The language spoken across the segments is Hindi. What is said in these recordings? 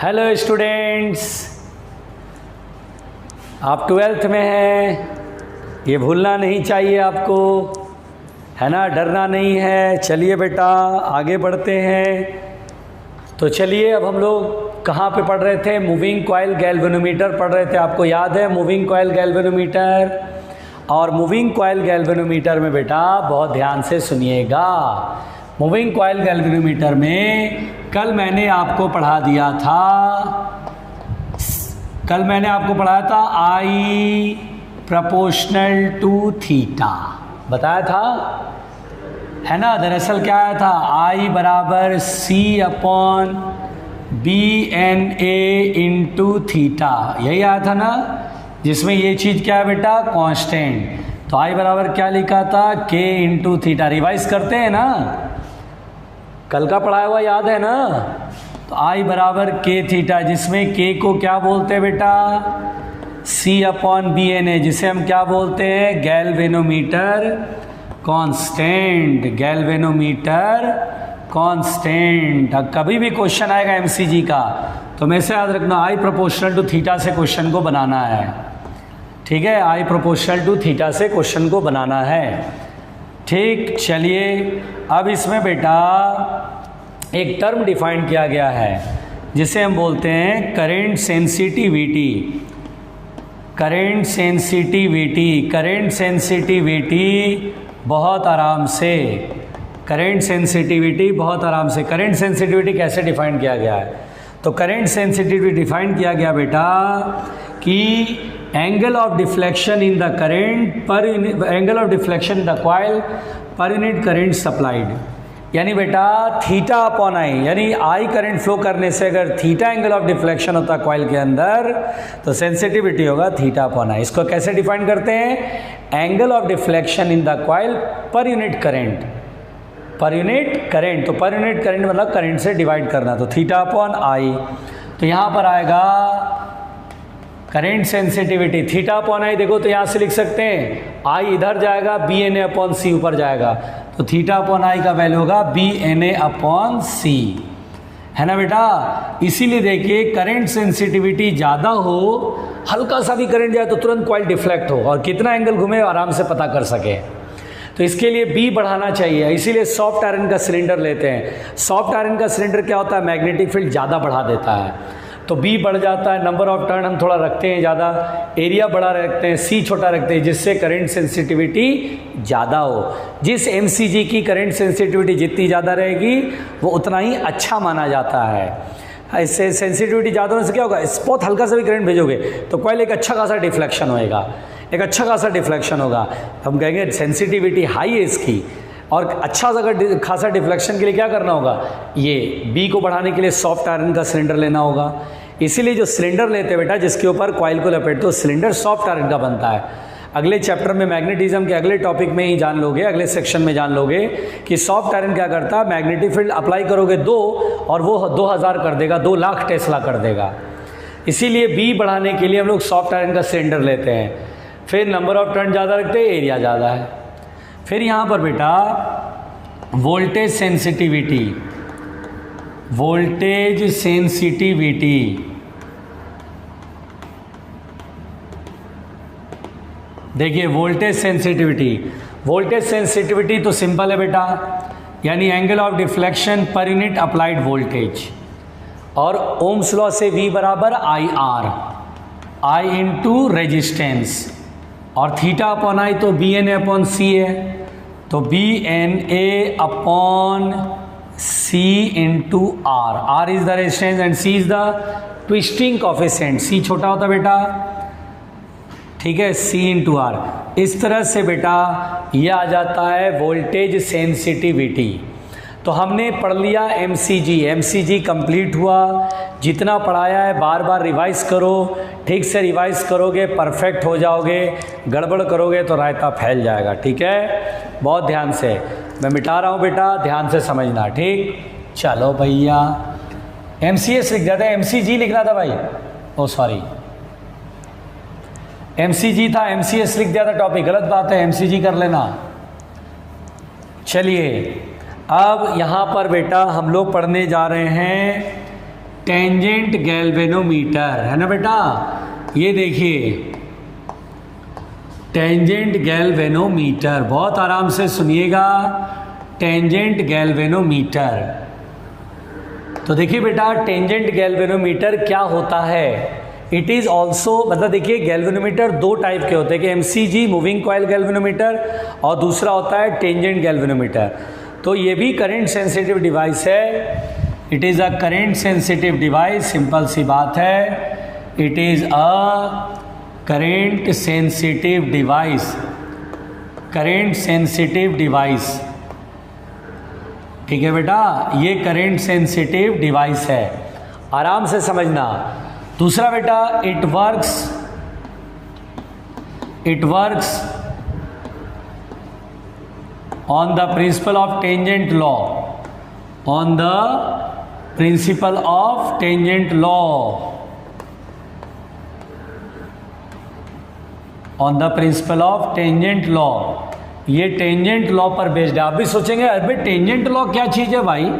हेलो स्टूडेंट्स, आप 12th में हैं, ये भूलना नहीं चाहिए आपको, है ना। डरना नहीं है। चलिए बेटा आगे बढ़ते हैं। तो चलिए अब हम लोग कहाँ पे पढ़ रहे थे? मूविंग कॉइल गैल्वेनोमीटर पढ़ रहे थे। आपको याद है मूविंग कॉइल गैल्वेनोमीटर? और मूविंग कॉइल गैल्वेनोमीटर में बेटा बहुत ध्यान से सुनिएगा। मूविंग कॉइल गैल्वेनोमीटर में कल मैंने आपको पढ़ा दिया था I प्रोपोर्शनल टू थीटा, बताया था, है ना। दरअसल क्या आया था? I बराबर C/BNA इंटू थीटा, यही आया था ना, जिसमें ये चीज़ क्या है बेटा? कांस्टेंट। तो I बराबर क्या लिखा था? K into theta. रिवाइज करते हैं ना, कल का पढ़ाया हुआ याद है ना। तो I बराबर K थीटा, जिसमें K को क्या बोलते हैं बेटा? C/BNA, जिसे हम क्या बोलते हैं? Galvanometer constant. Galvanometer constant. कभी भी क्वेश्चन आएगा MCG का तो मैं से याद रखना I प्रोपोर्शनल टू थीटा से क्वेश्चन को बनाना है, ठीक है। I प्रोपोर्शनल टू थीटा से क्वेश्चन को बनाना है, ठीक। चलिए अब इसमें बेटा एक टर्म डिफाइन किया गया है जिसे हम बोलते हैं current sensitivity. Current sensitivity, current sensitivity बहुत आराम से, करंट सेंसिटिविटी बहुत आराम से। करंट सेंसिटिविटी कैसे डिफाइन किया गया है? तो करंट सेंसिटिविटी डिफाइन किया गया बेटा कि angle of deflection in the current per angle of deflection in the coil per unit current supplied, यानी बेटा थीटा अपॉन आई, यानी आई करंट फ्लो करने से अगर थीटा एंगल ऑफ डिफ्लेक्शन होता कॉइल के अंदर तो सेंसिटिविटी होगा थीटा अपॉन आई। इसको कैसे डिफाइन करते हैं? Angle of deflection in the coil per unit current, per unit current. तो पर यूनिट करंट मतलब करंट से डिवाइड करना, तो थीटा अपॉन आई। तो यहाँ पर आएगा करंट सेंसिटिविटी थीटा अपॉन आई। देखो तो यहाँ से लिख सकते हैं आई इधर जाएगा, BNA अपॉन सी ऊपर जाएगा, तो थीटा अपॉन आई का वैल्यू होगा BNA अपॉन सी, है ना बेटा। इसीलिए देखिए करंट सेंसिटिविटी ज़्यादा हो, हल्का सा भी करंट जाए तो तुरंत कॉइल डिफ्लेक्ट हो और कितना एंगल घूमे आराम से पता कर सके। तो इसके लिए B बढ़ाना चाहिए, इसीलिए सॉफ्ट आयरन का सिलेंडर लेते हैं। सॉफ्ट आयरन का सिलेंडर क्या होता है? मैग्नेटिक फील्ड ज़्यादा बढ़ा देता है, तो B बढ़ जाता है। नंबर ऑफ टर्न हम थोड़ा रखते हैं ज़्यादा, एरिया बड़ा रखते हैं, C छोटा रखते हैं, जिससे करंट सेंसिटिविटी ज़्यादा हो। जिस MCG की करंट सेंसिटिविटी जितनी ज़्यादा रहेगी वो उतना ही अच्छा माना जाता है। इससे सेंसिटिविटी ज़्यादा होने से क्या होगा? बहुत हल्का सा भी करंट भेजोगे तो कॉइल एक अच्छा खासा डिफ्लेक्शन होएगा, एक अच्छा खासा डिफ्लेक्शन होगा। हम कहेंगे सेंसिटिविटी हाई है इसकी, और अच्छा अगर खासा डिफ्लेक्शन के लिए क्या करना होगा? ये B को बढ़ाने के लिए सॉफ्ट आयरन का सिलेंडर लेना होगा। इसीलिए जो सिलेंडर लेते हैं बेटा जिसके ऊपर कॉइल को लपेटते हो, सिलेंडर सॉफ्ट आयरन का बनता है। अगले चैप्टर में मैग्नेटिज्म के अगले टॉपिक में ही जान लोगे, अगले सेक्शन में जान लोगे कि सॉफ्ट आयरन क्या करता है। मैग्नेटिक फील्ड अप्लाई करोगे 2 और वो 2000 कर देगा, 2 लाख टेस्ला कर देगा। इसीलिए B बढ़ाने के लिए हम लोग सॉफ्ट आयरन का सिलेंडर लेते हैं। फिर नंबर ऑफ टर्न ज़्यादा रखते हैं, एरिया ज़्यादा है। फिर यहाँ पर बेटा वोल्टेज सेंसिटिविटी, वोल्टेज सेंसिटिविटी, देखिए वोल्टेज सेंसिटिविटी, वोल्टेज सेंसिटिविटी तो सिंपल है बेटा, यानी angle of deflection per unit applied voltage. और ओम्स लॉ से V बराबर IR, I इंटू रेजिस्टेंस, और थीटा अपॉन आई तो BNA अपॉन सी है, तो BNA upon C into R। R is the resistance and C is the twisting coefficient. C छोटा होता बेटा, ठीक है, C इंटू R। इस तरह से बेटा ये आ जाता है वोल्टेज सेंसिटिविटी। तो हमने पढ़ लिया MCG कंप्लीट हुआ। जितना पढ़ाया है बार बार रिवाइज करो, ठीक से रिवाइज करोगे परफेक्ट हो जाओगे, गड़बड़ करोगे तो रायता फैल जाएगा, ठीक है। बहुत ध्यान से मैं मिटा रहा हूँ बेटा, ध्यान से समझना, ठीक। चलो भैया MCS लिख जाता है, MCG लिखना था भाई, ओ सॉरी MCG था, MCS लिख दिया था टॉपिक, गलत बात है, MCG कर लेना। चलिए अब यहाँ पर बेटा हम लोग पढ़ने जा रहे हैं टेंजेंट गैल्वेनोमीटर, है ना बेटा। ये देखिए टेंजेंट गैल्वेनोमीटर, बहुत आराम से सुनिएगा, टेंजेंट गैल्वेनोमीटर। तो देखिए बेटा टेंजेंट गैल्वेनोमीटर क्या होता है। इट इज़ ऑल्सो, मतलब देखिए गैल्वेनोमीटर दो टाइप के होते हैं कि MCG मूविंग कॉइल गैल्वेनोमीटर और दूसरा होता है टेंजेंट गैल्वेनोमीटर। तो ये भी करंट सेंसिटिव डिवाइस है। It is a current sensitive device, simple सी बात है। It is a current sensitive device, current sensitive device, ठीक है बेटा, ये करंट सेंसिटिव डिवाइस है, आराम से समझना। दूसरा बेटा it works on the principle of tangent law, on the principle of tangent law, on the principle of tangent law. ये टेंजेंट लॉ पर बेस्ड है। आप भी सोचेंगे अरे टेंजेंट लॉ क्या चीज़ है भाई,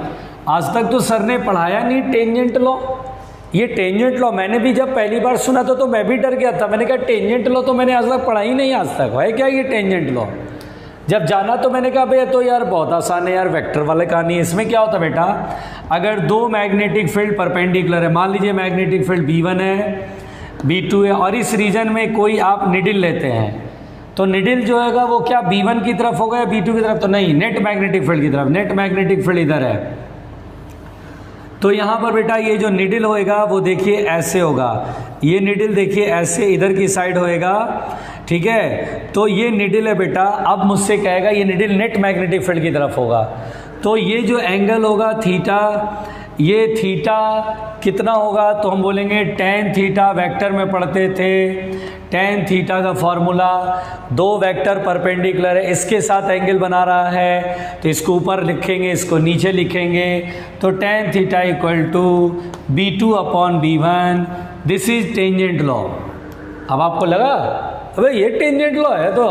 आज तक तो सर ने पढ़ाया नहीं टेंजेंट लॉ। ये टेंजेंट लॉ मैंने भी जब पहली बार सुना था तो मैं भी डर गया था। मैंने कहा टेंजेंट लॉ तो मैंने आज तक पढ़ा ही नहीं, आज तक है क्या ये टेंजेंट लॉ। जब जाना तो मैंने कहा भैया तो यार बहुत आसान है यार, वेक्टर वाले कहानी है। इसमें क्या होता है बेटा, अगर दो मैग्नेटिक फील्ड परपेंडिकुलर है, मान लीजिए मैग्नेटिक फील्ड B1 है B2 है और इस रीजन में कोई आप निडिल लेते हैं, तो निडिल जो है वो क्या B1 की तरफ होगा या B2 की तरफ, तो नहीं, नेट मैग्नेटिक फील्ड की तरफ। नेट मैग्नेटिक फील्ड इधर है, तो यहाँ पर बेटा ये जो निडिल होएगा वो देखिए ऐसे होगा, ये निडिल देखिए ऐसे इधर की साइड होएगा, ठीक है। तो ये निडिल है बेटा, अब मुझसे कहेगा ये निडिल नेट मैग्नेटिक फील्ड की तरफ होगा, तो ये जो एंगल होगा थीटा, ये थीटा कितना होगा, तो हम बोलेंगे टेन थीटा। वेक्टर में पढ़ते थे टेन थीटा का फॉर्मूला, दो वेक्टर परपेंडिकुलर है, इसके साथ एंगल बना रहा है तो इसको ऊपर लिखेंगे, इसको नीचे लिखेंगे, तो tan theta equal to B2 upon B1। This is tangent law. अब आपको लगा अबे ये टेंजेंट लॉ है, तो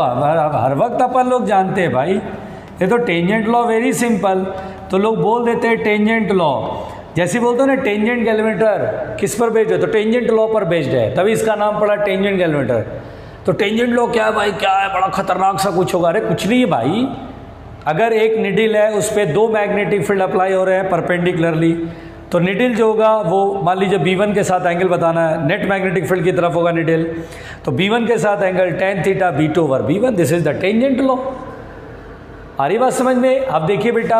हर वक्त अपन लोग जानते हैं भाई, ये तो टेंजेंट लॉ वेरी सिंपल। तो लोग बोल देते हैं टेंजेंट लॉ, जैसे बोलते हो ना टेंजेंट गैल्वेनोमीटर किस पर बेस्ड है, तो टेंजेंट लॉ पर बेस्ड है, तभी इसका नाम पड़ा टेंजेंट गैल्वेनोमीटर। तो टेंजेंट लॉ क्या है भाई, क्या है, बड़ा खतरनाक सा कुछ होगा। अरे कुछ नहीं है भाई, अगर एक निडिल है उस पर दो मैग्नेटिक फील्ड अप्लाई हो रहे हैं परपेंडिकुलरली, तो निडिल जो होगा वो मान लीजिए B1 के साथ एंगल बताना है, नेट मैग्नेटिक फील्ड की तरफ होगा निडिल, तो B1 के साथ angle tan theta B2 over B1। This is the tangent law. आ रही बात समझ में। अब देखिए बेटा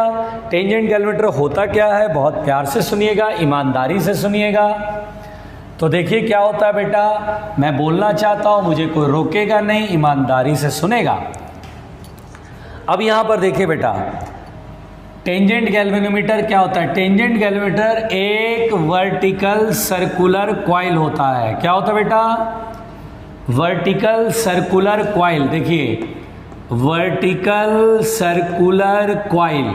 टेंजेंट गैल्वेनोमीटर होता क्या है, बहुत प्यार से सुनिएगा, ईमानदारी से सुनिएगा। तो देखिए क्या होता है बेटा, मैं बोलना चाहता हूं, मुझे कोई रोकेगा नहीं, ईमानदारी से सुनेगा। अब यहां पर देखिए बेटा टेंजेंट गैल्वेनोमीटर क्या होता है। टेंजेंट गैल्वेनोमीटर एक वर्टिकल सर्कुलर कॉइल होता है। क्या होता है बेटा, वर्टिकल सर्कुलर कॉइल। देखिए वर्टिकल सर्कुलर कॉइल,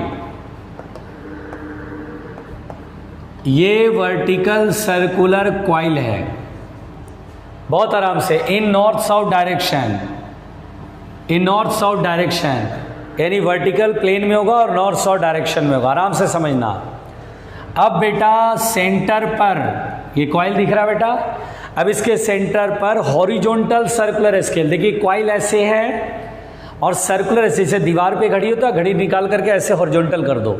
ये वर्टिकल सर्कुलर कॉइल है। बहुत आराम से, इन नॉर्थ साउथ डायरेक्शन, इन नॉर्थ साउथ डायरेक्शन, यानी वर्टिकल प्लेन में होगा और नॉर्थ साउथ डायरेक्शन में होगा, आराम से समझना। अब बेटा सेंटर पर ये कॉइल दिख रहा है बेटा, अब इसके सेंटर पर हॉरिजॉन्टल सर्कुलर स्केल, देखिए कॉइल ऐसे है और सर्कुलर ऐसे, जैसे दीवार पे घड़ी होता है, घड़ी निकाल करके ऐसे हॉरिजॉन्टल कर दो,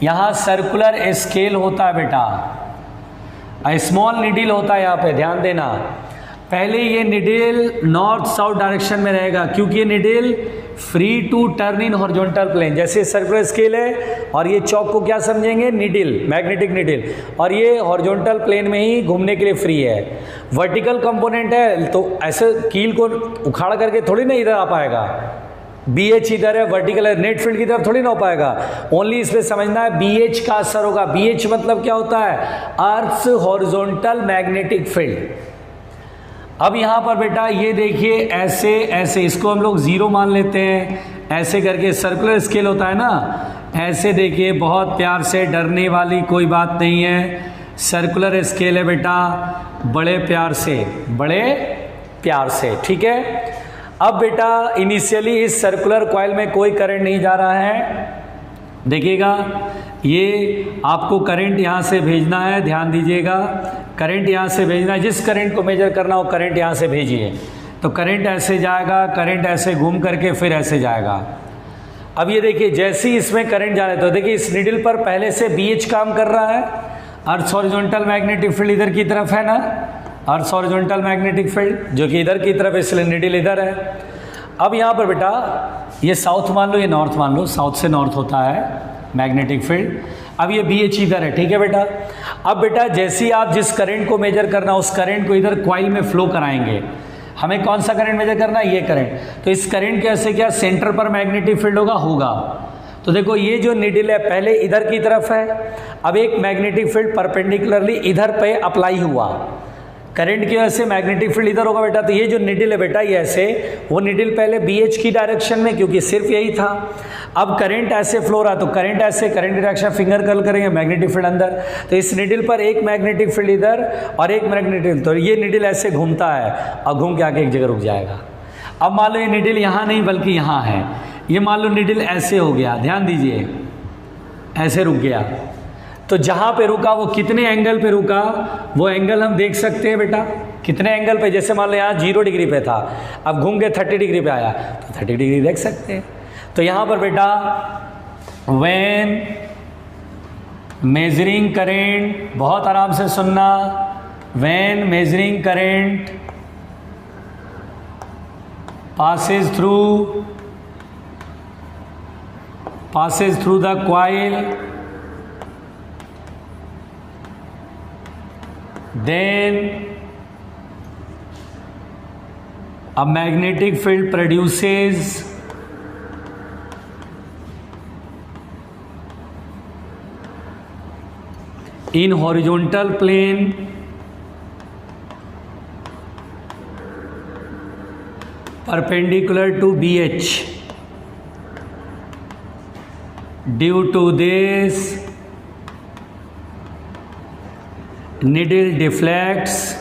यहाँ सर्कुलर स्केल होता है बेटा। स्मॉल निडिल होता है यहाँ पे, ध्यान देना। पहले ये निडिल नॉर्थ साउथ डायरेक्शन में रहेगा, क्योंकि ये needle free to turn in horizontal plane, जैसे सर्कुलर स्केल है और ये चौक को क्या समझेंगे, निडिल, मैग्नेटिक निडिल, और ये हॉरिजॉन्टल प्लेन में ही घूमने के लिए फ्री है। वर्टिकल कंपोनेंट है तो ऐसे कील को उखाड़ करके थोड़ी ना इधर आ पाएगा, BH इधर है, वर्टिकल है, नेट फील्ड की तरफ थोड़ी ना हो पाएगा। ओनली इसमें समझना है BH का असर होगा। BH मतलब क्या होता है, अर्थ्स हॉरिजॉन्टल मैग्नेटिक फील्ड। अब यहाँ पर बेटा ये देखिए ऐसे ऐसे, इसको हम लोग जीरो मान लेते हैं, ऐसे करके सर्कुलर स्केल होता है ना, ऐसे देखिए, बहुत प्यार से, डरने वाली कोई बात नहीं है, सर्कुलर स्केल है बेटा, बड़े प्यार से, बड़े प्यार से, ठीक है। अब बेटा इनिशियली इस सर्कुलर कॉइल में कोई करंट नहीं जा रहा है, देखिएगा ये आपको करंट यहाँ से भेजना है, ध्यान दीजिएगा, करंट यहाँ से भेजना है, जिस करंट को मेजर करना हो करंट यहाँ से भेजिए। तो करंट ऐसे जाएगा, करंट ऐसे घूम करके फिर ऐसे जाएगा। अब ये देखिए जैसे ही इसमें करंट जा रहा है तो देखिए इस निडल पर पहले से BH काम कर रहा है, अर्थ हॉरिजॉन्टल मैग्नेटिक फील्ड इधर की तरफ है ना, अर्थ हॉरिजॉन्टल मैग्नेटिक फील्ड जो कि इधर की तरफ, इसलिए निडल इधर है। अब यहाँ पर बेटा ये साउथ मान लो, ये नॉर्थ मान लो, साउथ से नॉर्थ होता है मैग्नेटिक फील्ड। अब ये BH इधर है, ठीक है बेटा। अब बेटा जैसे ही आप जिस करंट को मेजर करना उस करंट को इधर कॉइल में फ्लो कराएंगे, हमें कौन सा करंट मेजर करना है, ये करंट। तो इस करंट के ऐसे क्या सेंटर पर मैग्नेटिक फील्ड होगा। तो देखो ये जो निडल है पहले इधर की तरफ है, अब एक मैग्नेटिक फील्ड परपेंडिकुलरली इधर पे अप्लाई हुआ, करंट की वजह से मैग्नेटिक फील्ड इधर होगा बेटा। तो ये जो निडल है बेटा ये ऐसे, वो निडल पहले BH की डायरेक्शन में, क्योंकि सिर्फ यही था। अब करंट ऐसे फ्लो रहा तो करंट ऐसे, करंट डायरेक्शन फिंगर कर्ल करेंगे, मैग्नेटिक फील्ड अंदर। तो इस निडल पर एक मैग्नेटिक फील्ड इधर और एक मैग्नेटिक, तो ये निडल ऐसे घूमता है और घूम के आके एक जगह रुक जाएगा। अब मान लो ये निडल यहाँ नहीं बल्कि यहाँ है, ये मान लो निडल ऐसे हो गया, ध्यान दीजिए, ऐसे रुक गया। तो जहाँ पे रुका वो कितने एंगल पे रुका, वो एंगल हम देख सकते हैं बेटा, कितने एंगल पे। जैसे मान लो यहाँ 0 डिग्री पे था, अब घूम के 30 डिग्री पे आया तो 30 डिग्री देख सकते हैं। तो यहाँ पर बेटा व्हेन मेजरिंग करेंट, बहुत आराम से सुनना, when measuring current passes through the coil, then a magnetic field produces in horizontal plane perpendicular to BH. Due to this, needle deflects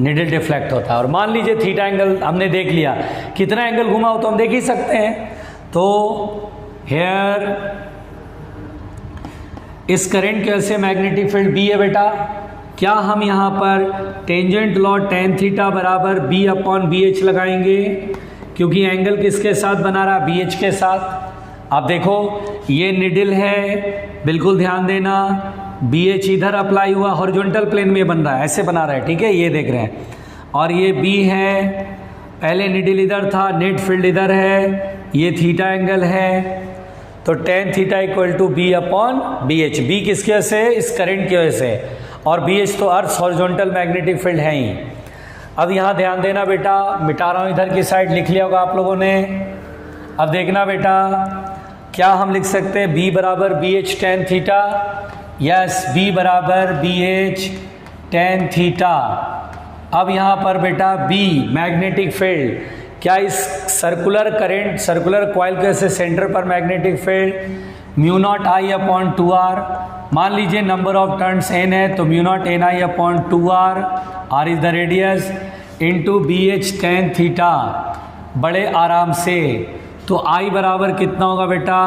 needle deflect होता है। और मान लीजिए थीटा एंगल हमने देख लिया, कितना एंगल घुमा हो तो हम देख ही सकते हैं। तो हेयर इस करंट की वजह से मैग्नेटिक फील्ड B है बेटा। क्या हम यहाँ पर टेंजेंट लॉ tan थीटा बराबर B/BH लगाएंगे, क्योंकि एंगल किसके साथ बना रहा, BH के साथ। अब देखो ये निडल है, बिल्कुल ध्यान देना, BH इधर अप्लाई हुआ, हॉरिजॉन्टल प्लेन में बन रहा है, ऐसे बना रहा है, ठीक है, ये देख रहे हैं। और ये B है, पहले निडल इधर था, नेट फील्ड इधर है, ये थीटा एंगल है। तो tan theta equal to B/BH। B किसकी वजह से, इस करंट की वजह से, और BH तो अर्थ हॉरिजॉन्टल मैग्नेटिक फील्ड है ही। अब यहाँ ध्यान देना बेटा, मिटा रहा हूँ, इधर की साइड लिख लिया होगा आप लोगों ने। अब देखना बेटा, क्या हम लिख सकते हैं B बराबर BH tan theta, yes B बराबर BH tan थीटा। अब यहाँ पर बेटा B मैग्नेटिक फील्ड, क्या इस सर्कुलर करंट, सर्कुलर कॉइल के से सेंटर पर मैग्नेटिक फील्ड μ0I/2R। मान लीजिए नंबर ऑफ टर्न्स n है तो μ0NI/2R, R is the radius, into BH tan theta, बड़े आराम से। तो I बराबर कितना होगा बेटा,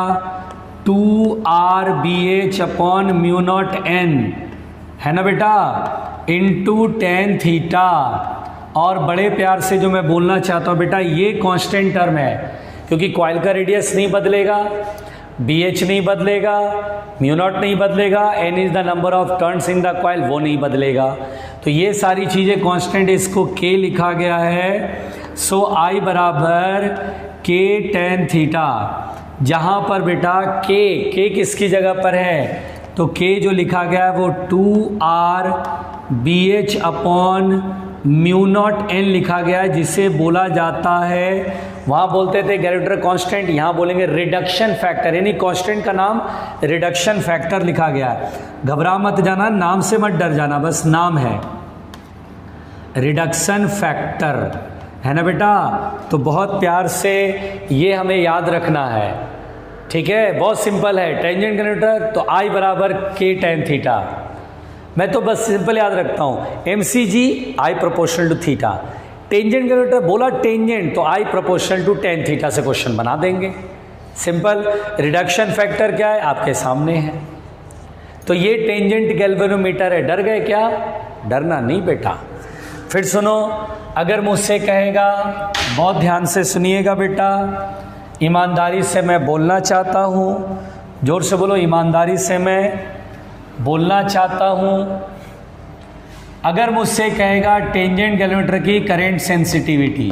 2RBH/μ0N, है ना बेटा, इंटू tan थीटा। और बड़े प्यार से जो मैं बोलना चाहता हूँ बेटा, ये कांस्टेंट टर्म है, क्योंकि कॉइल का रेडियस नहीं बदलेगा, BH नहीं बदलेगा, μ0 नहीं बदलेगा, N is the number of turns in the coil, वो नहीं बदलेगा। तो ये सारी चीज़ें कांस्टेंट, इसको K लिखा गया है। सो I बराबर K tan थीटा, जहाँ पर बेटा K किसकी जगह पर है, तो K जो लिखा गया है वो 2RBH/μ0N लिखा गया है, जिसे बोला जाता है, वहाँ बोलते थे गैरेटर कांस्टेंट, यहाँ बोलेंगे रिडक्शन फैक्टर, यानी कांस्टेंट का नाम रिडक्शन फैक्टर लिखा गया है। घबरा मत जाना, नाम से मत डर जाना, बस नाम है रिडक्शन फैक्टर, है ना बेटा। तो बहुत प्यार से ये हमें याद रखना है, ठीक है, बहुत सिंपल है। टेंजेंट जनरेटर तो I बराबर K tan थीटा, मैं तो बस सिंपल याद रखता हूँ, MCG I proportional to theta, tangent calculator बोला टेंजेंट तो I proportional to tan theta से क्वेश्चन बना देंगे, सिंपल। रिडक्शन फैक्टर क्या है आपके सामने है। तो ये टेंजेंट गैल्वेनोमीटर है। डर गए क्या? डरना नहीं बेटा। फिर सुनो, अगर मुझसे कहेगा, बहुत ध्यान से सुनिएगा बेटा, ईमानदारी से मैं बोलना चाहता हूँ, जोर से बोलो, ईमानदारी से मैं बोलना चाहता हूँ। अगर मुझसे कहेगा टेंजेंट गैल्वेनोमीटर की करंट सेंसिटिविटी,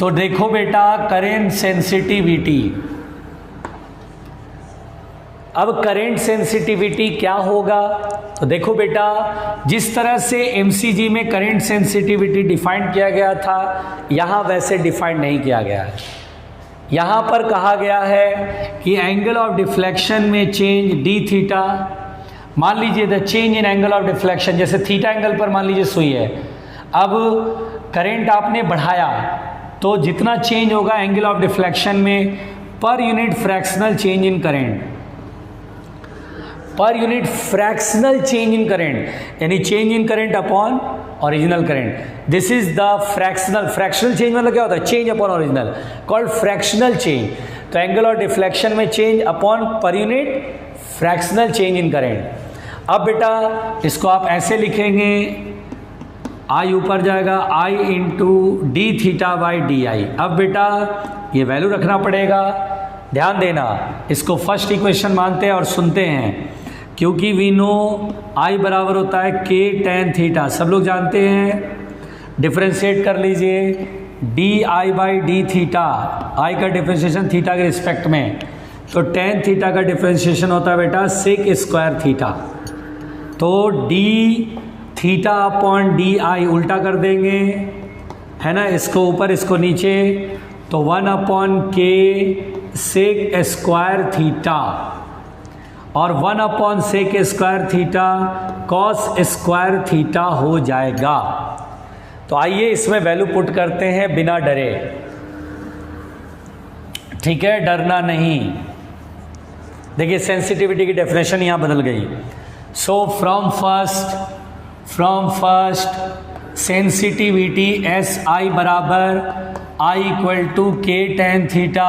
तो देखो बेटा करंट सेंसिटिविटी, अब करंट सेंसिटिविटी क्या होगा? तो देखो बेटा, जिस तरह से एमसीजी में करंट सेंसिटिविटी डिफाइन किया गया था, यहाँ वैसे डिफाइन नहीं किया गया है। यहाँ पर कहा गया है कि एंगल ऑफ डिफ्लेक्शन में चेंज डी थीटा, मान लीजिए the change in angle of deflection, जैसे थीटा एंगल पर मान लीजिए सुई है, अब करंट आपने बढ़ाया तो जितना चेंज होगा एंगल ऑफ डिफ्लेक्शन में per unit fractional change in current, per unit fractional change in current, यानी change in current upon original current. This is the fractional change मतलब क्या होता है? Change upon original, called fractional change. तो एंगल ऑफ डिफ्लेक्शन में change upon per unit fractional change in current. अब बेटा इसको आप ऐसे लिखेंगे, आई ऊपर जाएगा I into D theta by D I. अब बेटा ये वैल्यू रखना पड़ेगा, ध्यान देना, इसको फर्स्ट इक्वेशन मानते हैं और सुनते हैं, क्योंकि वी नो I बराबर होता है K tan थीटा, सब लोग जानते हैं। डिफ्रेंशिएट कर लीजिए, D I by D theta, I का डिफ्रेंशिएशन थीटा के रिस्पेक्ट में, तो tan थीटा का डिफ्रेंशिएशन होता है बेटा सेक स्क्वायर थीटा। तो D theta upon D I उल्टा कर देंगे, है ना, इसको ऊपर इसको नीचे, तो 1 अपॉन के सेक स्क्वायर थीटा और 1 upon sec square theta cos square theta हो जाएगा। तो आइए इसमें वैल्यू पुट करते हैं बिना डरे, ठीक है, डरना नहीं। देखिए सेंसिटिविटी की डेफिनेशन यहां बदल गई। So from first sensitivity S I बराबर आई इक्वल टू के tan थीटा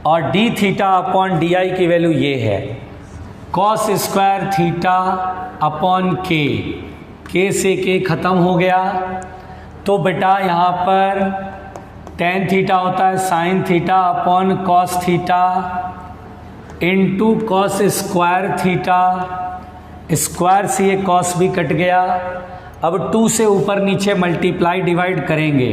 और D theta upon D I की वैल्यू ये है कॉस स्क्वायर थीटा अपॉन के से के ख़त्म हो गया। तो बेटा यहाँ पर tan थीटा होता है sine theta upon cos theta into cos square theta, square से ये कॉस भी कट गया। अब 2 से ऊपर नीचे मल्टीप्लाई डिवाइड करेंगे,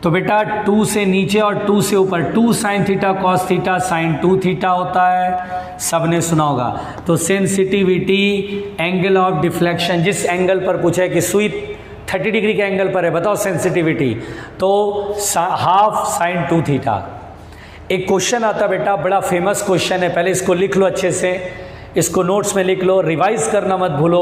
तो बेटा 2 से नीचे और 2 से ऊपर 2 sine theta cos theta sine 2 theta होता है, सबने सुना होगा। तो सेंसिटिविटी एंगल ऑफ डिफ्लेक्शन, जिस एंगल पर पूछा है कि सुई 30 डिग्री के एंगल पर है, बताओ सेंसिटिविटी, तो हाफ साइन 2 थीटा। एक क्वेश्चन आता बेटा, बड़ा फेमस क्वेश्चन है, पहले इसको लिख लो अच्छे से, इसको नोट्स में लिख लो, रिवाइज करना मत भूलो।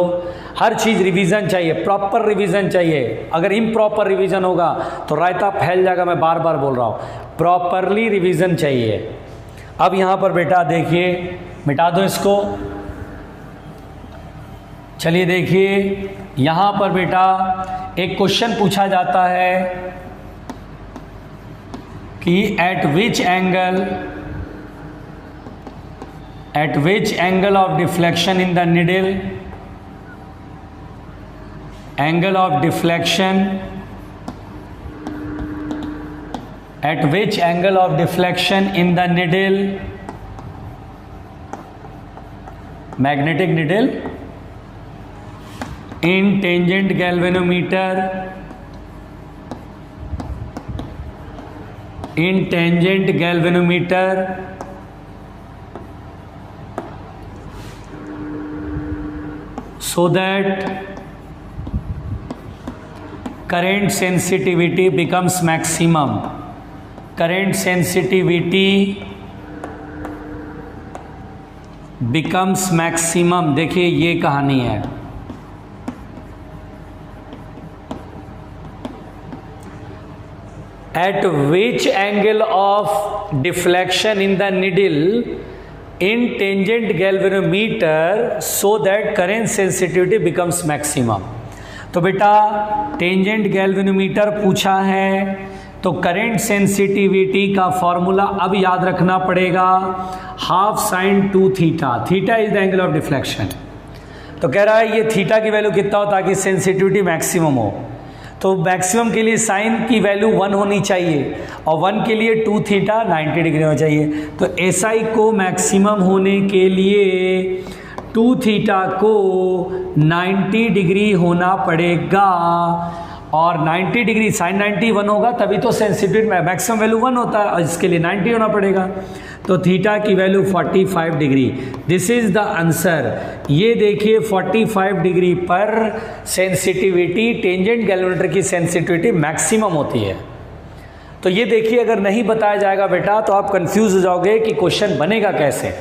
हर चीज़ रिवीजन चाहिए, प्रॉपर रिवीजन चाहिए। अगर इम्प्रॉपर रिवीजन होगा तो रायता फैल जाएगा, मैं बार बार बोल रहा हूँ, प्रॉपरली रिवीजन चाहिए। अब यहाँ पर बेटा देखिए, मिटा दो इसको, चलिए देखिए यहाँ पर बेटा एक क्वेश्चन पूछा जाता है कि eight which angle of deflection in the needle, angle of deflection, eight which angle of deflection in the needle, magnetic needle in tangent galvanometer, in tangent galvanometer so that current sensitivity becomes maximum, current sensitivity becomes maximum। देखिए ये कहानी है, at which angle of deflection in the needle in tangent galvanometer so that current sensitivity becomes maximum। तो बेटा टेंजेंट गैल्वेनोमीटर पूछा है, तो करंट सेंसिटिविटी का फॉर्मूला अब याद रखना पड़ेगा, half sine 2 theta, theta is the angle of deflection. तो कह रहा है ये थीटा की वैल्यू कितना हो ताकि सेंसिटिविटी मैक्सिमम हो, तो मैक्सिमम के लिए साइन की वैल्यू 1 होनी चाहिए और 1 के लिए 2 थीटा 90 डिग्री होना चाहिए। तो एसआई को मैक्सिमम होने के लिए 2 थीटा को 90 डिग्री होना पड़ेगा, और 90 डिग्री साइन 90 1 होगा तभी तो सेंसिटिविटी मैक्सिमम वैल्यू 1 होता है, और इसके लिए 90 होना पड़ेगा। तो थीटा की value 45 degree, this is the answer. ये देखिए 45 डिग्री पर सेंसिटिविटी, टेंजेंट गैल्वेनोमीटर की सेंसिटिविटी मैक्सिमम होती है। तो ये देखिए अगर नहीं बताया जाएगा बेटा तो आप कंफ्यूज हो जाओगे कि क्वेश्चन बनेगा कैसे।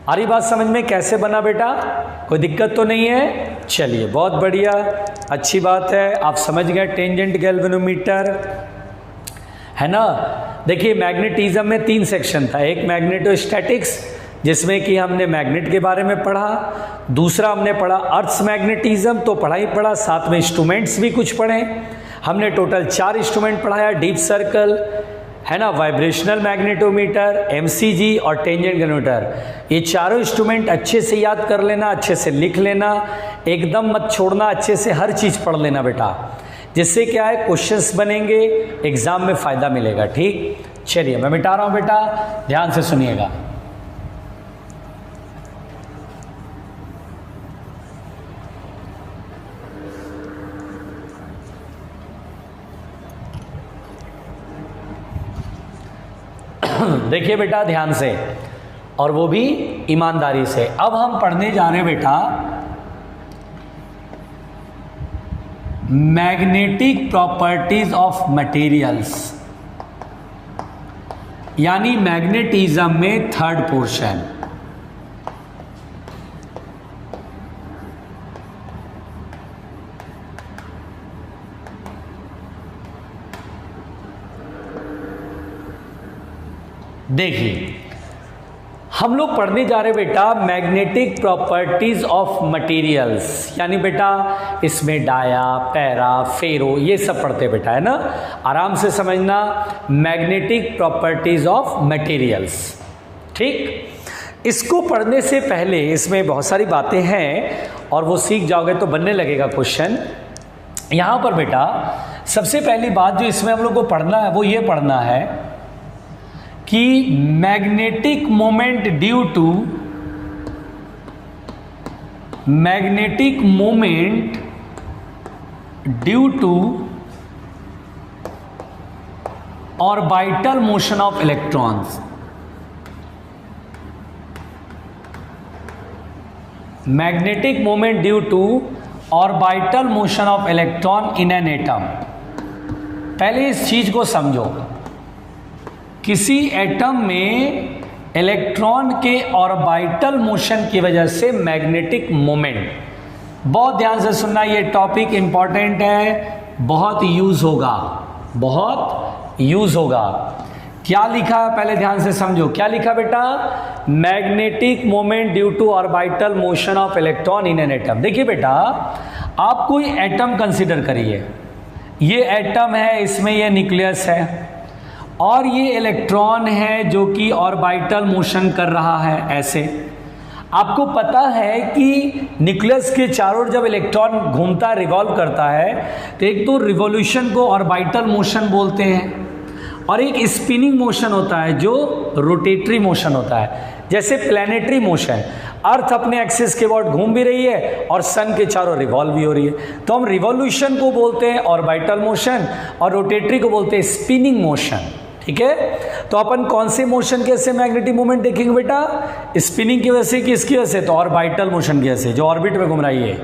आ रही बात समझ में, कैसे बना बेटा? कोई दिक्कत तो नहीं है? चलिए बहुत बढ़िया, अच्छी बात है, आप समझ गए टेंजेंट गैल्वेनोमीटर, है ना। देखिए मैग्नेटिज्म में 3 सेक्शन था, एक मैग्नेटोस्टैटिक्स जिसमें कि हमने मैग्नेट के बारे में पढ़ा, दूसरा हमने पढ़ा अर्थ्स मैग्नेटिज्म, तो पढ़ा ही पढ़ा, साथ में इंस्ट्रूमेंट्स भी कुछ पढ़े हमने, टोटल 4 इंस्ट्रूमेंट पढ़ाया, डीप सर्कल, है ना, वाइब्रेशनल मैग्नेटोमीटर, एमसीजी और टेंजेंट गैल्वेनोमीटर। ये चारों इंस्ट्रूमेंट अच्छे से याद कर लेना, अच्छे से लिख लेना, एकदम मत छोड़ना, अच्छे से हर चीज़ पढ़ लेना बेटा, जिससे क्या है क्वेश्चंस बनेंगे, एग्जाम में फ़ायदा मिलेगा। ठीक, चलिए मैं मिटा रहा हूँ बेटा, ध्यान से सुनिएगा। देखिए बेटा ध्यान से, और वो भी ईमानदारी से। अब हम पढ़ने जा रहे हैं बेटा मैग्नेटिक प्रॉपर्टीज ऑफ मटेरियल्स, यानी मैग्नेटिज्म में 3rd पोर्शन। देखिए हम लोग पढ़ने जा रहे बेटा मैग्नेटिक प्रॉपर्टीज ऑफ मटेरियल्स, यानी बेटा इसमें डाया, पैरा, फेरो ये सब पढ़ते बेटा, है ना। आराम से समझना, मैग्नेटिक प्रॉपर्टीज ऑफ मटेरियल्स। ठीक, इसको पढ़ने से पहले इसमें बहुत सारी बातें हैं और वो सीख जाओगे तो बनने लगेगा क्वेश्चन। यहाँ पर बेटा सबसे पहली बात जो इसमें हम लोग को पढ़ना है वो ये पढ़ना है कि magnetic moment due to orbital motion of electrons, magnetic moment due to orbital motion of electron in an atom. पहले इस चीज को समझो, किसी एटम में इलेक्ट्रॉन के ऑर्बिटल मोशन की वजह से मैग्नेटिक मोमेंट, बहुत ध्यान से सुनना, ये टॉपिक इंपॉर्टेंट है, बहुत यूज होगा। क्या लिखा है पहले ध्यान से समझो, क्या लिखा बेटा? Magnetic moment due to orbital motion of electron in an atom. देखिए बेटा आप कोई एटम कंसीडर करिए, ये एटम है, इसमें ये न्यूक्लियस है और ये इलेक्ट्रॉन है जो कि ऑर्बिटल मोशन कर रहा है। ऐसे आपको पता है कि न्यूक्लियस के चारों ओर जब इलेक्ट्रॉन घूमता है, रिवॉल्व करता है, तो एक तो रिवॉल्यूशन को ऑर्बिटल मोशन बोलते हैं और एक स्पिनिंग मोशन होता है जो रोटेटरी मोशन होता है। जैसे प्लैनेटरी मोशन, अर्थ अपने एक्सिस के अबाउट घूम भी रही है और सन के चारों रिवॉल्व भी हो रही है, तो हम रिवॉल्यूशन को बोलते हैं ऑर्बिटल मोशन और रोटेटरी को बोलते हैं स्पिनिंग मोशन। ठीक है, तो अपन कौन से मोशन के से मैग्नेटिक मोमेंट देखेंगे बेटा? स्पिनिंग की वजह से, किसकी वजह से? तो ऑर्बिटल मोशन की वजह से, जो ऑर्बिट में घूम रही है,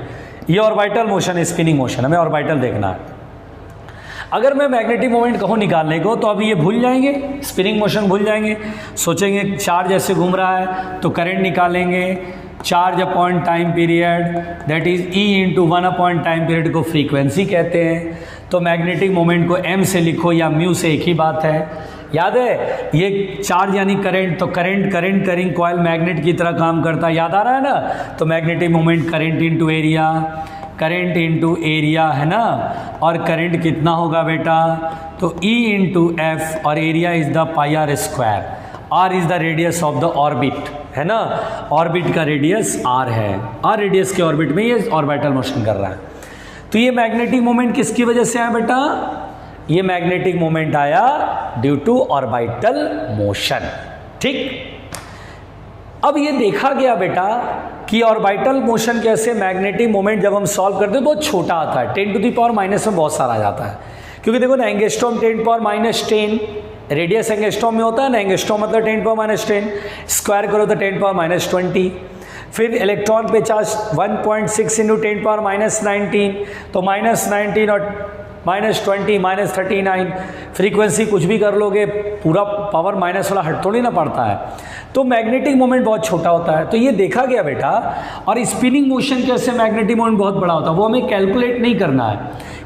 ये ऑर्बिटल मोशन है, स्पिनिंग मोशन, हमें ऑर्बिटल देखना है। अगर मैं मैग्नेटिक मोमेंट कहूँ निकालने को तो अभी ये भूल जाएंगे, स्पिनिंग मोशन भूल जाएंगे, सोचेंगे चार्ज ऐसे घूम रहा है तो करंट निकालेंगे, charge upon time period that is E into 1 upon time period को फ्रीक्वेंसी कहते हैं। तो मैग्नेटिक मोमेंट को m से लिखो या म्यू से, एक ही बात है। याद है ये चार्ज यानी करंट, तो करंट करिंग कॉइल मैग्नेट की तरह काम करता है, याद आ रहा है ना। तो magnetic moment current into area, current into area, है ना, और करंट कितना होगा बेटा, तो E इंटू एफ, और area is the pi R square, R is the radius of the orbit, है ना, ऑर्बिट का रेडियस आर है, आर रेडियस के ऑर्बिट में ये ऑर्बिटल मोशन कर रहा है। तो ये मैग्नेटिक मोमेंट किसकी वजह से आया बेटा, ये मैग्नेटिक मोमेंट आया ड्यू टू ऑर्बिटल मोशन। ठीक, अब ये देखा गया बेटा कि ऑर्बिटल मोशन कैसे मैग्नेटिक मोमेंट जब हम सॉल्व करते हैं तो बहुत छोटा आता है, 10 टू द पावर माइनस में बहुत सारा आ जाता है, क्योंकि देखो ना angstrom 10 power minus 10 radius angstrom में होता है ना, एंगस्ट्रॉम मतलब 10 पावर माइनस 10, स्क्वायर करो तो 10 पावर माइनस 20, फिर इलेक्ट्रॉन पे चार्ज 1.6 इंटू 10 पावर माइनस 19, तो माइनस 19 और माइनस 20 माइनस 39, फ्रीक्वेंसी कुछ भी कर लोगे पूरा पावर माइनस वाला हट थोड़ी ना पड़ता है, तो मैग्नेटिक मोमेंट बहुत छोटा होता है। तो ये देखा गया बेटा, और स्पिनिंग मोशन कैसे मैग्नेटिक मोमेंट बहुत बड़ा होता है, वो हमें कैलकुलेट नहीं करना है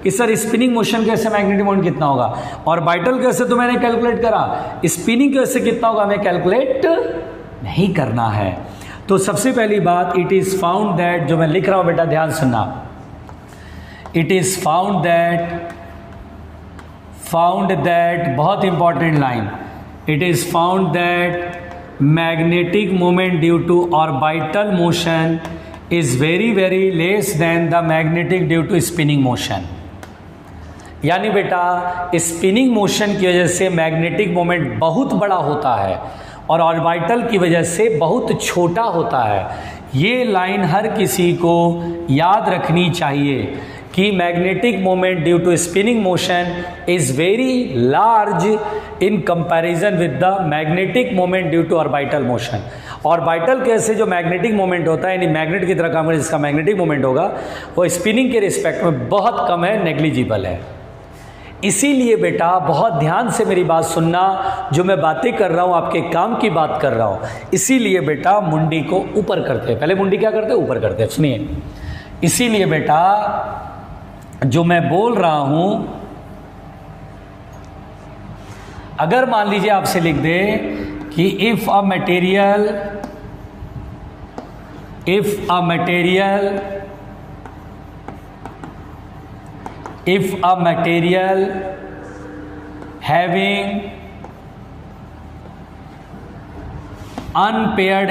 कि सर स्पिनिंग मोशन कैसे मैग्नेटिक मोमेंट कितना होगा, ऑर्बिटल कैसे तो मैंने कैलकुलेट करा, स्पिनिंग कैसे कितना होगा हमें कैलकुलेट नहीं करना है। तो सबसे पहली बात, इट इज फाउंड दैट, जो मैं लिख रहा हूं बेटा ध्यान सुनना, इट इज फाउंड दैट, बहुत important line, it is found that magnetic moment due to orbital motion is very very less than the magnetic due to spinning motion. यानी बेटा स्पिनिंग मोशन की वजह से मैग्नेटिक मोमेंट बहुत बड़ा होता है और ऑर्बिटल की वजह से बहुत छोटा होता है। ये लाइन हर किसी को याद रखनी चाहिए कि magnetic moment due to spinning motion is very large in comparison with the magnetic moment due to orbital motion. Orbital कैसे जो मैग्नेटिक मोमेंट होता है, यानी मैग्नेट की तरह काम करे जिसका मैग्नेटिक मोमेंट होगा, वो स्पिनिंग के रिस्पेक्ट में बहुत कम है, नेग्लिजिबल है। इसीलिए बेटा बहुत ध्यान से मेरी बात सुनना, जो मैं बातें कर रहा हूँ आपके काम की बात कर रहा हूँ। इसीलिए बेटा मुंडी को ऊपर करते हैं, पहले मुंडी क्या करते हैं, ऊपर करते हैं, सुनिए। इसीलिए बेटा जो मैं बोल रहा हूं, अगर मान लीजिए आपसे लिख दे कि if a material having unpaired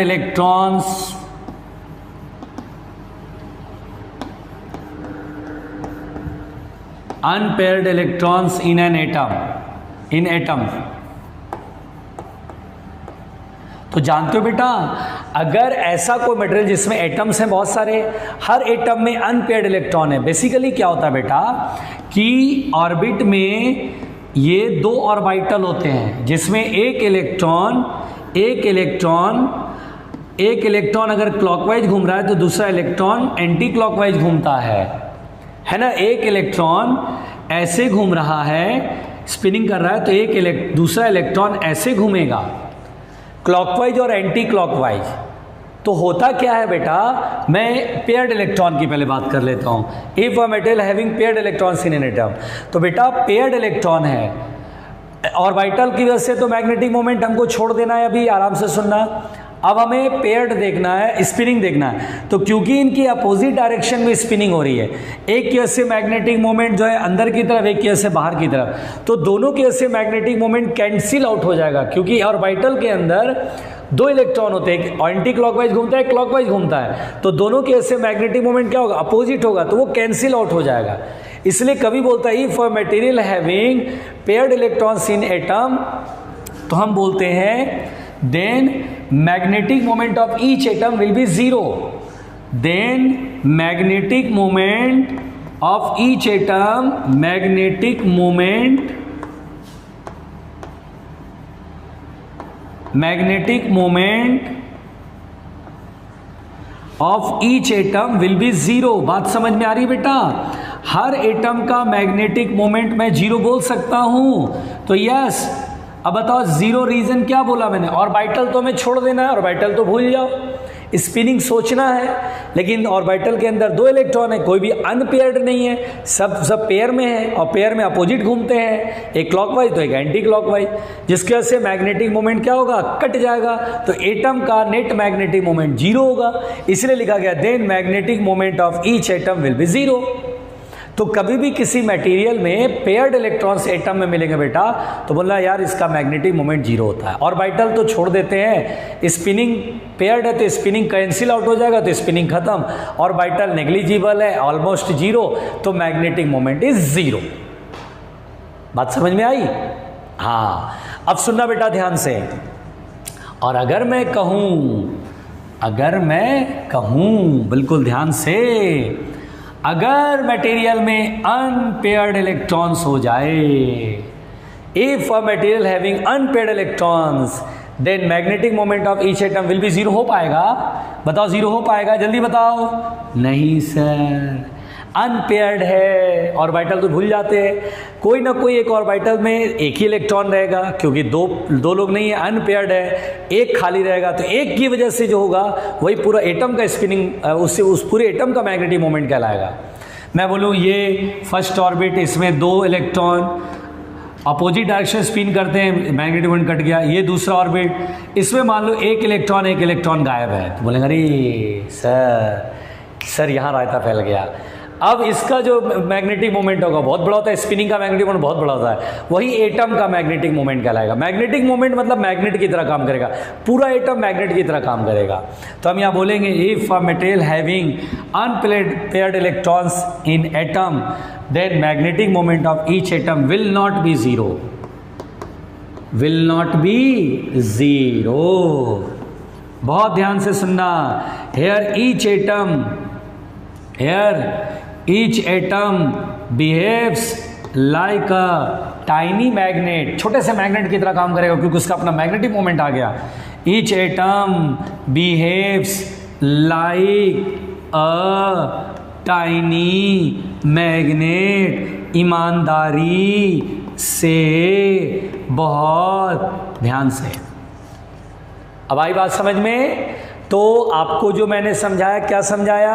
electrons in an atom, तो जानते हो बेटा, अगर ऐसा कोई मटेरियल जिसमें एटम्स हैं बहुत सारे, हर एटम में अनपेयर्ड इलेक्ट्रॉन है। बेसिकली क्या होता है बेटा कि ऑर्बिट में ये दो ऑर्बिटल होते हैं जिसमें एक इलेक्ट्रॉन अगर क्लॉकवाइज घूम रहा है तो दूसरा इलेक्ट्रॉन एंटी क्लॉकवाइज घूमता है ना। एक इलेक्ट्रॉन ऐसे घूम रहा है, स्पिनिंग कर रहा है, तो दूसरा इलेक्ट्रॉन ऐसे घूमेगा, क्लॉकवाइज और एंटी क्लॉकवाइज। तो होता क्या है बेटा, मैं पेयर्ड इलेक्ट्रॉन की पहले बात कर लेता हूं। If a metal having paired electrons in an atom, तो बेटा पेयर्ड इलेक्ट्रॉन है ऑर्बिटल की वजह से, तो मैग्नेटिक मोमेंट हमको छोड़ देना है, अभी आराम से सुनना। अब हमें पेयर्ड देखना है, स्पिनिंग देखना है। तो क्योंकि इनकी अपोजिट डायरेक्शन में स्पिनिंग हो रही है, एक की वजह से मैग्नेटिक मोमेंट जो है अंदर की तरफ, एक की वजह से बाहर की तरफ, तो दोनों की वजह से मैग्नेटिक मोमेंट कैंसिल आउट हो जाएगा। क्योंकि ऑर्बिटल के अंदर दो इलेक्ट्रॉन होते हैं, एक एंटी क्लॉकवाइज घूमता है, क्लॉकवाइज घूमता है, तो दोनों की वजह से मैग्नेटिक मोमेंट क्या होगा, अपोजिट होगा, तो वो कैंसिल आउट हो जाएगा। इसलिए कभी बोलता है if a material having paired electrons in atom, तो हम बोलते हैं then magnetic moment of each atom will be zero. Then magnetic moment of each atom of each atom will be zero. बात समझ में आ रही बेटा, हर एटम का मैग्नेटिक मोमेंट मैं जीरो बोल सकता हूं। तो यस, अब बताओ जीरो रीजन क्या बोला मैंने, ऑर्बिटल तो हमें छोड़ देना है, ऑर्बिटल तो भूल जाओ। स्पिनिंग सोचना है, लेकिन ऑर्बिटल के अंदर 2 इलेक्ट्रॉन है, कोई भी अनपेयर्ड नहीं है, सब पेयर में है और पेयर में अपोजिट घूमते हैं, एक क्लॉकवाइज तो एक एंटी क्लॉकवाइज, जिसकी वजह से मैग्नेटिक मोमेंट क्या होगा, कट जाएगा। तो एटम का नेट मैग्नेटिक मोमेंट 0 होगा, इसलिए लिखा गया then magnetic moment of each atom will be 0। तो कभी भी किसी मटेरियल में पेयर्ड इलेक्ट्रॉन्स एटम में मिलेंगे बेटा, तो बोलना यार इसका मैग्नेटिक मोमेंट 0 होता है। ऑर्बिटल तो छोड़ देते हैं, स्पिनिंग पेयर्ड है तो स्पिनिंग कैंसिल आउट हो जाएगा, तो स्पिनिंग खत्म। ऑर्बिटल नेग्लिजिबल है, ऑलमोस्ट 0, तो मैग्नेटिक मोमेंट इज 0। बात समझ में आई? हाँ, अब सुनना बेटा ध्यान से। और अगर मैं कहूं बिल्कुल ध्यान से, अगर मटेरियल में अनपेयर्ड इलेक्ट्रॉन्स हो जाए, if a material having unpaired electrons then magnetic moment of each atom will be 0 हो पाएगा? बताओ 0 हो पाएगा? जल्दी बताओ। नहीं सर, अनपेयर्ड है। ऑर्बिटल तो भूल जाते हैं, कोई ना कोई एक ऑर्बिटल में एक ही इलेक्ट्रॉन रहेगा, क्योंकि दो लोग नहीं है, अनपेयर्ड है, एक खाली रहेगा, तो एक की वजह से जो होगा वही पूरा एटम का स्पिनिंग, उससे उस पूरे एटम का मैग्नेटिक मोमेंट कहलाएगा। मैं बोलूँ ये फर्स्ट ऑर्बिट, इसमें 2 इलेक्ट्रॉन अपोजिट डायरेक्शन स्पिन करते हैं, मैग्नेटिक मोमेंट कट गया। ये दूसरा ऑर्बिट, इसमें मान लो एक इलेक्ट्रॉन गायब है, तो बोलेंगे अरे सर यहाँ रायता फैल गया। अब इसका जो मैग्नेटिक मोमेंट होगा बहुत बड़ा होता है, स्पिनिंग का मैग्नेटिक मोमेंट बहुत बड़ा होता है, वही एटम का मैग्नेटिक मोमेंट कहलाएगा। मैग्नेटिक मोमेंट मतलब मैग्नेट की तरह काम करेगा, पूरा एटम मैग्नेट की तरह काम करेगा। तो हम यहाँ बोलेंगे if a material having unpaired electrons in atom then magnetic moment of each atom will not be 0, will not be 0। बहुत ध्यान से सुनना। Here each atom behaves like a tiny magnet, छोटे से मैग्नेट की तरह काम करेगा, क्योंकि उसका अपना मैग्नेटिक मोमेंट आ गया। each atom behaves like a tiny magnet, ईमानदारी से, बहुत ध्यान से। अब आई बात समझ में? तो आपको जो मैंने समझाया, क्या समझाया?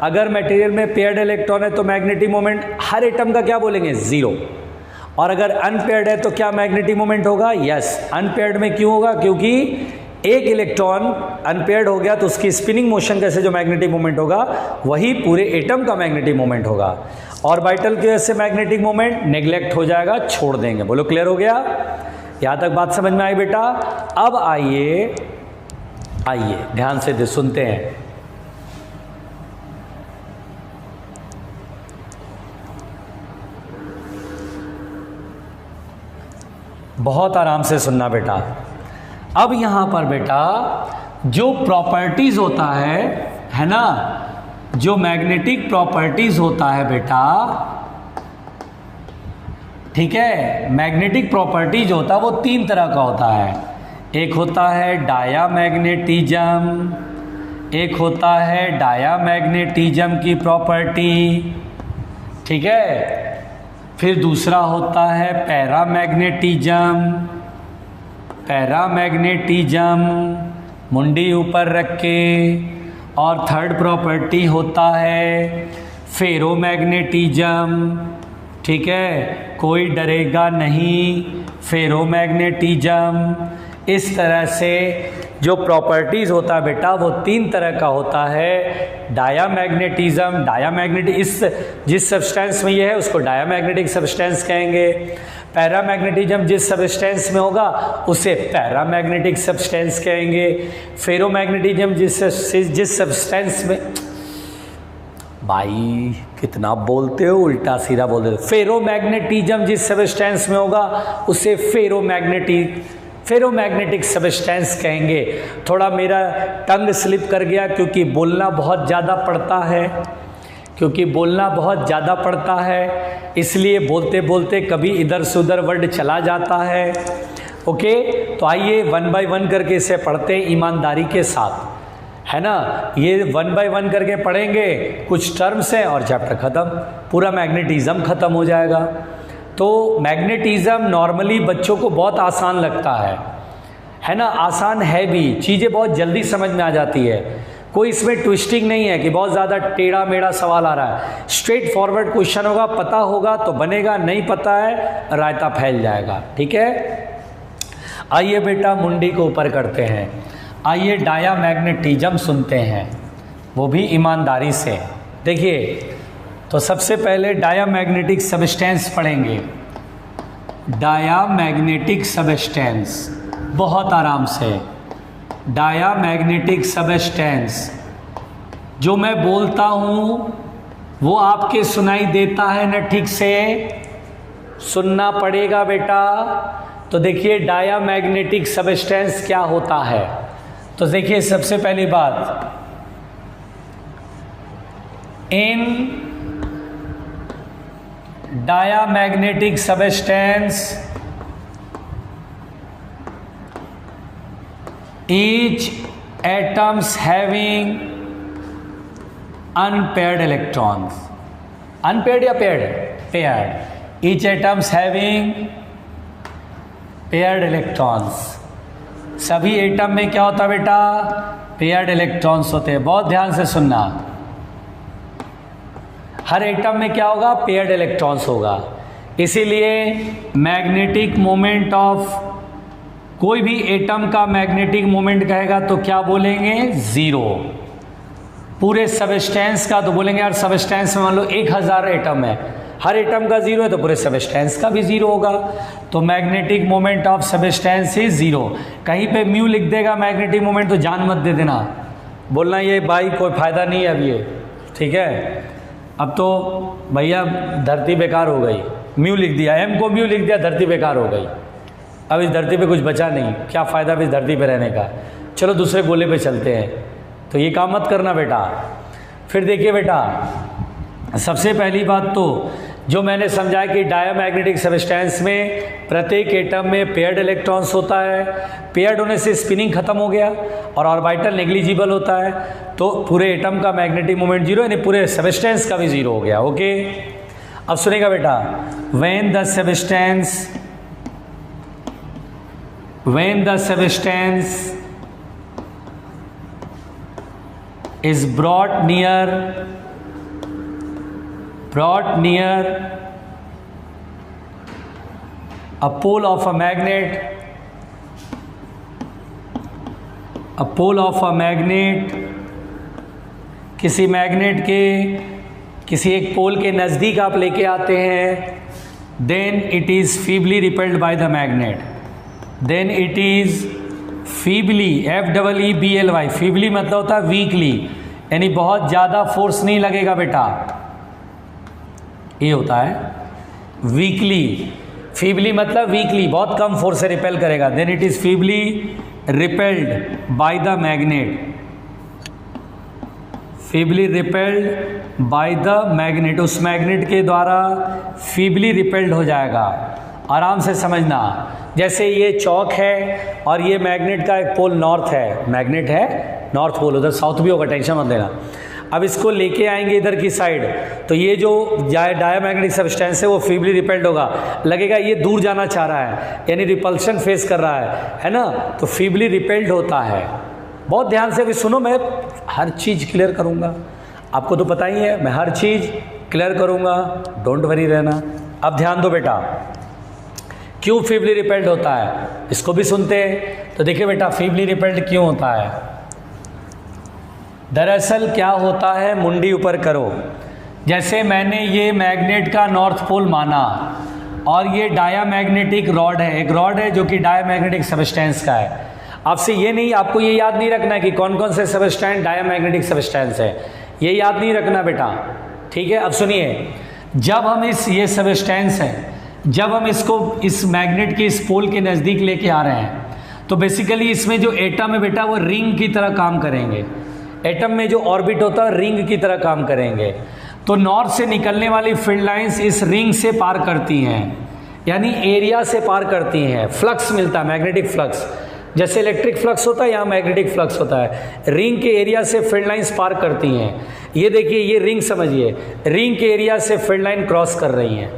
अगर मटेरियल में पेयर्ड इलेक्ट्रॉन है तो मैग्नेटिक मोमेंट हर एटम का क्या बोलेंगे? 0। और अगर अनपेयर्ड है तो क्या मैग्नेटिक मोमेंट होगा? यस। अनपेयर्ड में क्यों होगा? क्योंकि एक इलेक्ट्रॉन अनपेयर्ड हो गया तो उसकी स्पिनिंग मोशन का से जो मैग्नेटिक मोमेंट होगा वही पूरे एटम का मैग्नेटिक मोमेंट होगा। ऑर्बिटल की वजह से मैग्नेटिक मोमेंट नेग्लेक्ट हो जाएगा, छोड़ देंगे। बोलो क्लियर हो गया? यहाँ तक बात समझ में आई बेटा? अब आइए ध्यान से सुनते हैं। बहुत आराम से सुनना बेटा। अब यहां पर बेटा जो प्रॉपर्टीज होता है ना, जो मैग्नेटिक प्रॉपर्टीज होता है बेटा, ठीक है, मैग्नेटिक प्रॉपर्टीज होता है वो 3 तरह का होता है। एक होता है डायामैग्नेटिज्म, एक होता है डायामैग्नेटिज्म की प्रॉपर्टी, ठीक है। फिर दूसरा होता है पैरामैग्नेटिज्म, मुंडी ऊपर रख के। और थर्ड प्रॉपर्टी होता है फेरोमैग्नेटिज्म, ठीक है, कोई डरेगा नहीं, फेरोमैग्नेटिज्म। इस तरह से जो प्रॉपर्टीज़ होता है बेटा वो 3 तरह का होता है। डायामैग्नेटिक इस जिस सब्सटेंस में ये है उसको डायामैग्नेटिक सब्सटेंस कहेंगे। पैरामैग्नेटिज्म जिस सब्सटेंस में होगा उसे पैरामैग्नेटिक सब्सटेंस कहेंगे। फेरोमैग्नेटिज्म जिस सब्सटेंस में, भाई कितना बोलते हो, उल्टा सीधा बोल देते हो। फेरोमैग्नेटिज्म जिस सब्सटेंस में होगा उसे फेरोमैग्नेटिक सब्सटेंस कहेंगे। थोड़ा मेरा टंग स्लिप कर गया क्योंकि बोलना बहुत ज़्यादा पड़ता है, इसलिए बोलते बोलते कभी इधर से उधर वर्ड चला जाता है। ओके, तो आइए 1 बाय 1 करके इसे पढ़ते हैं ईमानदारी के साथ, है ना। ये 1 बाय 1 करके पढ़ेंगे, कुछ टर्म्स हैं और चैप्टर ख़त्म, पूरा मैग्नेटिज्म ख़त्म हो जाएगा। तो मैग्नेटिज्म नॉर्मली बच्चों को बहुत आसान लगता है ना, आसान है भी, चीज़ें बहुत जल्दी समझ में आ जाती है। कोई इसमें ट्विस्टिंग नहीं है कि बहुत ज़्यादा टेढ़ा मेढ़ा सवाल आ रहा है। स्ट्रेट फॉरवर्ड क्वेश्चन होगा, पता होगा तो बनेगा, नहीं पता है रायता फैल जाएगा। ठीक है, आइए बेटा मुंडी को ऊपर करते हैं। आइए डायामैग्नेटिज्म सुनते हैं, वो भी ईमानदारी से। देखिए, तो सबसे पहले डायामैग्नेटिक सबस्टेंस पढ़ेंगे। डायामैग्नेटिक सबस्टेंस, बहुत आराम से। डायामैग्नेटिक सबस्टेंस, जो मैं बोलता हूँ वो आपके सुनाई देता है ना? ठीक से सुनना पड़ेगा बेटा। तो देखिए डायामैग्नेटिक सबस्टेंस क्या होता है। तो देखिए सबसे पहली बात, in diamagnetic substance each atoms having unpaired electrons, unpaired या paired? Paired. Each atoms having paired electrons. सभी एटम में क्या होता है बेटा? पेयर्ड इलेक्ट्रॉन्स होते हैं। बहुत ध्यान से सुनना, हर एटम में क्या होगा? पेयर्ड इलेक्ट्रॉन्स होगा। इसीलिए मैग्नेटिक मोमेंट ऑफ कोई भी एटम का मैग्नेटिक मोमेंट कहेगा तो क्या बोलेंगे? जीरो। पूरे सबस्टेंस का तो बोलेंगे यार सबस्टेंस में मान लो 1000 एटम है, हर एटम का जीरो है तो पूरे सबस्टेंस का भी जीरो होगा। तो magnetic moment of substance is zero. कहीं पे म्यू लिख देगा मैग्नेटिक मोमेंट तो जान मत दे देना, बोलना ये भाई कोई फायदा नहीं है अब ये। ठीक है, अब तो भैया धरती बेकार हो गई, म्यू लिख दिया, एम को म्यू लिख दिया, धरती बेकार हो गई। अब इस धरती पे कुछ बचा नहीं, क्या फ़ायदा इस धरती पे रहने का। चलो दूसरे गोले पे चलते हैं। तो ये काम मत करना बेटा। फिर देखिए बेटा, सबसे पहली बात तो जो मैंने समझाया कि डायामैग्नेटिक सबस्टेंस में प्रत्येक एटम में पेयर्ड इलेक्ट्रॉन्स होता है। पेयर्ड होने से स्पिनिंग खत्म हो गया और ऑर्बिटल नेग्लिजिबल होता है, तो पूरे एटम का मैग्नेटिक मोमेंट जीरो, यानी पूरे सबस्टेंस का भी जीरो हो गया। ओके, अब सुनेगा बेटा, when the substance is brought near a pole of a magnet, किसी मैग्नेट के किसी एक पोल के नज़दीक आप लेके आते हैं, then it is feebly repelled by the magnet. Then it is feebly, F-E-E-B-L-Y, feebly मतलब होता है वीकली, यानी बहुत ज़्यादा फोर्स नहीं लगेगा बेटा, ये होता है वीकली। फीबली मतलब वीकली, बहुत कम फोर्स से रिपेल करेगा। Then it is feebly repelled by the magnet, feebly repelled by the magnet, उस मैग्नेट के द्वारा फीबली रिपेल्ड हो जाएगा। आराम से समझना, जैसे ये चौक है और ये मैग्नेट का एक पोल नॉर्थ है, मैग्नेट है नॉर्थ पोल, उधर साउथ भी होगा, टेंशन मत लेना। अब इसको लेके आएंगे इधर की साइड, तो ये जो डायामैग्नेटिक सबस्टेंस है वो फीबली रिपेल्ड होगा, लगेगा ये दूर जाना चाह रहा है, यानी रिपल्शन फेस कर रहा है ना, तो फीबली रिपेल्ड होता है। बहुत ध्यान से अभी सुनो, मैं हर चीज़ क्लियर करूँगा, आपको तो पता ही है, मैं हर चीज़ क्लियर करूँगा, डोंट वरी रहना। अब ध्यान दो बेटा, क्यों फीबली रिपेल्ड होता है इसको भी सुनते हैं। तो देखिए बेटा, फीबली रिपेल्ड क्यों होता है। दरअसल क्या होता है, मुंडी ऊपर करो, जैसे मैंने ये मैग्नेट का नॉर्थ पोल माना और ये डायामैग्नेटिक रॉड है, एक रॉड है जो कि डायामैग्नेटिक सबस्टेंस का है। आपसे ये नहीं, आपको ये याद नहीं रखना कि कौन कौन से सबस्टेंस डायामैग्नेटिक सबस्टेंस है, ये याद नहीं रखना बेटा, ठीक है। अब सुनिए, जब हम ये सबस्टेंस है, जब हम इसको इस मैग्नेट के इस पोल के नज़दीक लेके आ रहे हैं, तो बेसिकली इसमें जो एटम है बेटा वो रिंग की तरह काम करेंगे। एटम में जो ऑर्बिट होता है रिंग की तरह काम करेंगे। तो नॉर्थ से निकलने वाली फील्ड लाइंस इस रिंग से पार करती हैं, यानी एरिया से पार करती हैं, फ्लक्स मिलता है, मैग्नेटिक फ्लक्स, जैसे इलेक्ट्रिक फ्लक्स होता है यहाँ मैग्नेटिक फ्लक्स होता है। रिंग के एरिया से फील्ड लाइंस पार करती हैं। ये देखिए, ये रिंग समझिए, रिंग के एरिया से फील्ड लाइन क्रॉस कर रही हैं,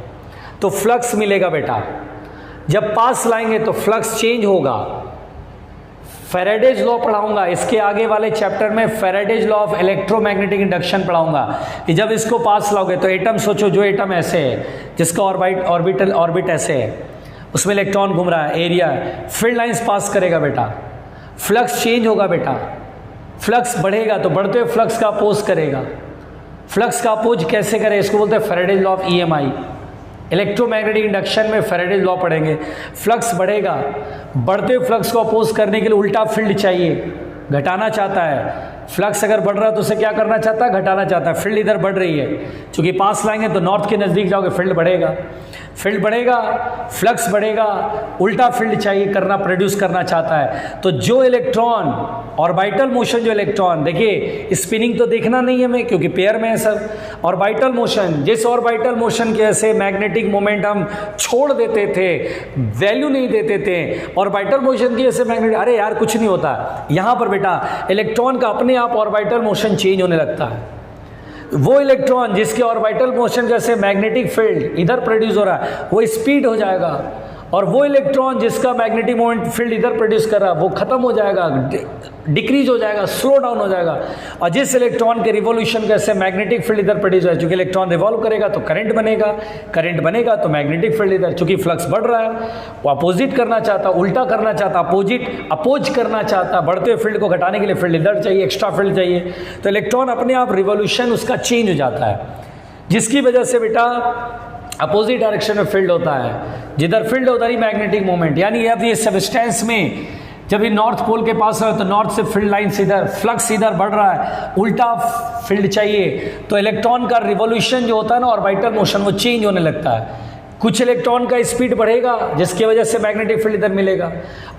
तो फ्लक्स मिलेगा बेटा। जब पास लाएंगे तो फ्लक्स चेंज होगा, फैराडेज लॉ पढ़ाऊंगा, इसके आगे वाले चैप्टर में Faraday's law of electromagnetic induction पढ़ाऊंगा कि जब इसको पास लाओगे तो एटम सोचो, जो एटम ऐसे है जिसका ऑर्बिट ऐसे है, उसमें इलेक्ट्रॉन घूम रहा है, एरिया फील्ड लाइंस पास करेगा बेटा, फ्लक्स चेंज होगा बेटा, फ्लक्स बढ़ेगा तो बढ़ते हुए फ्लक्स का अपोज करेगा। फ्लक्स का अपोज कैसे करे, इसको बोलते हैं Faraday's law of EMI। Electromagnetic induction में फैराडेज लॉ पढ़ेंगे। फ्लक्स बढ़ेगा, बढ़ते हुए फ्लक्स को अपोज करने के लिए उल्टा फील्ड चाहिए, घटाना चाहता है। फ्लक्स अगर बढ़ रहा है तो उसे क्या करना चाहता है, घटाना चाहता है। फील्ड इधर बढ़ रही है, चूंकि पास लाएंगे तो नॉर्थ के नज़दीक जाओगे, फील्ड बढ़ेगा, फील्ड बढ़ेगा, फ्लक्स बढ़ेगा, उल्टा फील्ड चाहिए करना, प्रोड्यूस करना चाहता है। तो जो इलेक्ट्रॉन ऑर्बिटल मोशन, जो इलेक्ट्रॉन देखिए स्पिनिंग तो देखना नहीं है हमें क्योंकि पेयर में है सब। ऑर्बिटल मोशन, जिस ऑर्बिटल मोशन के ऐसे मैग्नेटिक मोमेंट हम छोड़ देते थे, वैल्यू नहीं देते थे, ऑर्बिटल मोशन की ऐसे मैग्नेटिक, अरे यार कुछ नहीं होता। यहाँ पर बेटा इलेक्ट्रॉन का अपने आप ऑर्बिटल मोशन चेंज होने लगता है। वो इलेक्ट्रॉन जिसके ऑर्बिटल मोशन जैसे मैग्नेटिक फील्ड इधर प्रोड्यूस हो रहा है वो स्पीड हो जाएगा, और वो इलेक्ट्रॉन जिसका मैग्नेटिक मोमेंट फील्ड इधर प्रोड्यूस कर रहा है वो खत्म हो जाएगा, डिक्रीज हो जाएगा, स्लो डाउन हो जाएगा। और जिस इलेक्ट्रॉन के रिवॉल्यूशन कैसे मैग्नेटिक फील्ड इधर प्रोड्यूस है, चूंकि इलेक्ट्रॉन रिवॉल्व करेगा तो करंट बनेगा, करंट बनेगा तो मैग्नेटिक फील्ड इधर, चूंकि फ्लक्स बढ़ रहा है वो अपोजिट करना चाहता, उल्टा करना चाहता, अपोज करना चाहता, बढ़ते हुए फील्ड को घटाने के लिए फील्ड इधर चाहिए, एक्स्ट्रा फील्ड चाहिए। तो इलेक्ट्रॉन अपने आप रिवॉल्यूशन उसका चेंज हो जाता है, जिसकी वजह से बेटा अपोजिट डायरेक्शन में फील्ड होता है, जिधर फील्ड उधर ही मैग्नेटिक मोमेंट। यानी अब ये सब्सटेंस में जब ये नॉर्थ पोल के पास है तो नॉर्थ से फील्ड लाइन से इधर, फ्लक्स इधर बढ़ रहा है, उल्टा फील्ड चाहिए, तो इलेक्ट्रॉन का रिवॉल्यूशन जो होता है ना ऑर्बिटल मोशन, वो चेंज होने लगता है। कुछ इलेक्ट्रॉन का स्पीड बढ़ेगा जिसकी वजह से मैग्नेटिक फील्ड इधर मिलेगा,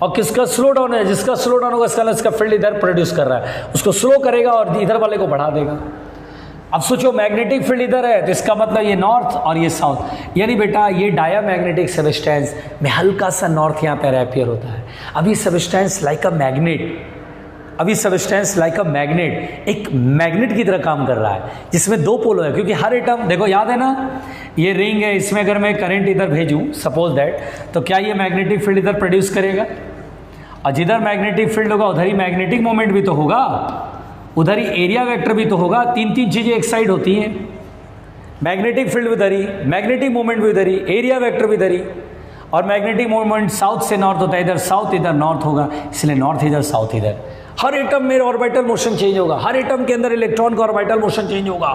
और किसका स्लो डाउन है, जिसका स्लो डाउन होगा इसका फील्ड इधर प्रोड्यूस कर रहा है, उसको स्लो करेगा और इधर वाले को बढ़ा देगा। अब सोचो मैग्नेटिक फील्ड इधर है तो इसका मतलब ये नॉर्थ और ये साउथ, यानी बेटा ये डायामैग्नेटिक सब्सटेंस में हल्का सा नॉर्थ यहाँ पर अपीयर होता है। अभी सब्सटेंस लाइक अ मैग्नेट, अभी सब्सटेंस लाइक अ मैग्नेट एक मैग्नेट की तरह काम कर रहा है जिसमें दो पोल है, क्योंकि हर एटम देखो याद है ना, ये रिंग है, इसमें अगर मैं करंट इधर भेजूँ सपोज दैट, तो क्या ये मैग्नेटिक फील्ड इधर प्रोड्यूस करेगा, और जिधर मैग्नेटिक फील्ड होगा उधर ही मैग्नेटिक मोमेंट भी तो होगा, उधर ही एरिया वेक्टर भी तो होगा। तीन तीन चीजें एक साइड होती हैं, मैग्नेटिक फील्ड भी उधर ही, मैग्नेटिक मोमेंट भी उधर ही, एरिया वेक्टर भी उधर ही, और मैग्नेटिक मोमेंट साउथ से नॉर्थ होता है, इधर साउथ इधर नॉर्थ होगा, इसलिए नॉर्थ इधर साउथ इधर। हर एटम में ऑर्बिटल मोशन चेंज होगा, हर एटम के अंदर इलेक्ट्रॉन का ऑर्बिटल मोशन चेंज होगा,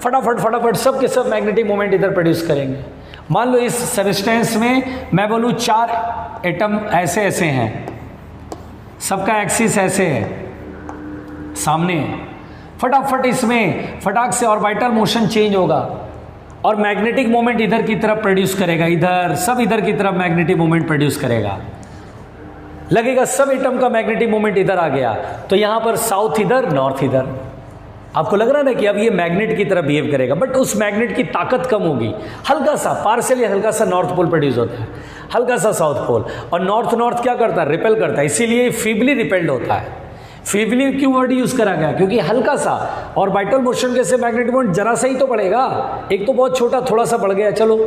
फटाफट सब के सब मैग्नेटिक मोमेंट इधर प्रोड्यूस करेंगे। मान लो इस सब्सटेंस में मैं बोलूँ 4 एटम ऐसे ऐसे हैं, सबका एक्सिस ऐसे है, सामने फटाफट इसमें फटाक से ऑर्बिटल मोशन चेंज होगा और मैग्नेटिक मोमेंट इधर की तरफ प्रोड्यूस करेगा, इधर सब इधर की तरफ मैग्नेटिक मोमेंट प्रोड्यूस करेगा, लगेगा सब एटम का मैग्नेटिक मोमेंट इधर आ गया, तो यहां पर साउथ इधर नॉर्थ इधर। आपको लग रहा है ना कि अब ये मैग्नेट की तरह बिहेव करेगा, बट उस मैग्नेट की ताकत कम होगी, हल्का सा पार्शियली हल्का सा नॉर्थ पोल प्रोड्यूस होता है, हल्का सा साउथ पोल, और नॉर्थ क्या करता है, रिपेल करता है, इसीलिए फीबली रिपेल्ड होता है। फीबली क्यों वर्ड यूज करा गया, क्योंकि हल्का सा ऑर्बिटल मोशन के से मैग्नेटिक मोमेंट जरा सा ही तो बढ़ेगा, एक तो बहुत छोटा थोड़ा सा बढ़ गया, चलो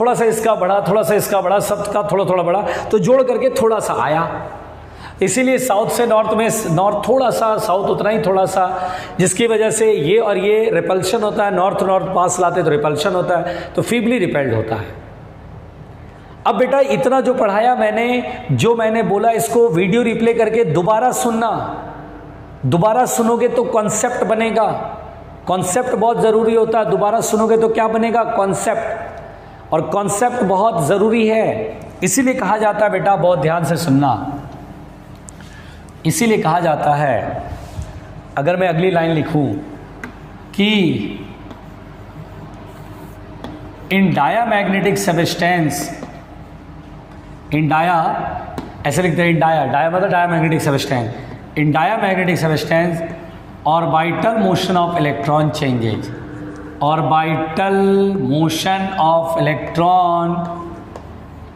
थोड़ा सा इसका बढ़ा, थोड़ा सा इसका बढ़ा, सबका थोड़ा थोड़ा बढ़ा, तो जोड़ करके थोड़ा सा आया। इसीलिए साउथ से नॉर्थ में नॉर्थ थोड़ा सा, साउथ उतना ही थोड़ा सा, जिसकी वजह से ये और ये रिपल्शन होता है, नॉर्थ पास लाते तो रिपल्शन होता है, तो फीबली रिपेल्ड होता है। अब बेटा इतना जो पढ़ाया मैंने, जो मैंने बोला, इसको वीडियो रिप्ले करके दोबारा सुनना, दोबारा सुनोगे तो कॉन्सेप्ट बनेगा, कॉन्सेप्ट बहुत ज़रूरी होता है, दोबारा सुनोगे तो क्या बनेगा, कॉन्सेप्ट, और कॉन्सेप्ट बहुत ज़रूरी है, इसीलिए कहा जाता है बेटा बहुत ध्यान से सुनना, इसीलिए कहा जाता है। अगर मैं अगली लाइन लिखूं कि इन डायामैग्नेटिक सब्सटेंस, इन डाया ऐसे लिखते हैं, इन डाया मतलब diamagnetic substance, in diamagnetic substance orbital motion of electron changes, orbital motion of electron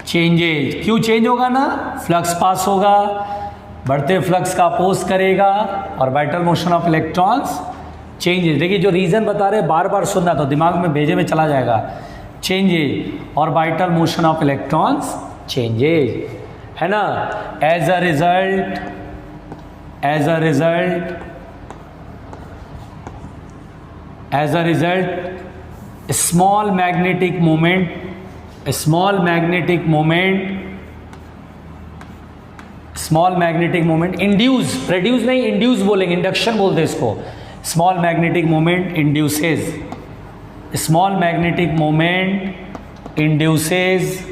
changes, क्यों चेंज होगा ना, फ्लक्स पास होगा, बढ़ते फ्लक्स का अपोज करेगा, orbital motion of electrons changes. देखिए जो रीजन बता रहे बार बार सुनना तो दिमाग में भेजे में चला जाएगा, changes orbital motion of electrons changes, है ना, as a result As a result, small magnetic moment induce, produce नहीं, इंड्यूस बोलेंगे, इंडक्शन बोलते हैं इसको। Small magnetic moment induces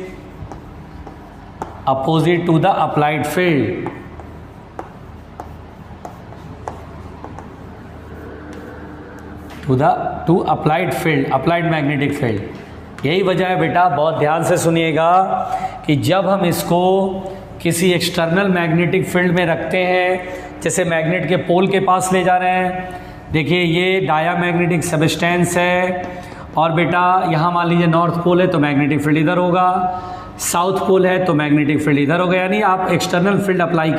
opposite to the applied field. To applied magnetic field. यही वजह है बेटा, बहुत ध्यान से सुनिएगा, कि जब हम इसको किसी एक्सटर्नल मैग्नेटिक फील्ड में रखते हैं, जैसे मैग्नेट के पोल के पास ले जा रहे हैं, देखिए ये डायामैग्नेटिक सबस्टेंस है, और बेटा यहाँ मान लीजिए नॉर्थ पोल है तो मैग्नेटिक फील्ड इधर होगा, साउथ पोल है तो मैग्नेटिक फील्ड इधर होगा। यानी आप एक्सटर्नल फील्ड अप्लाई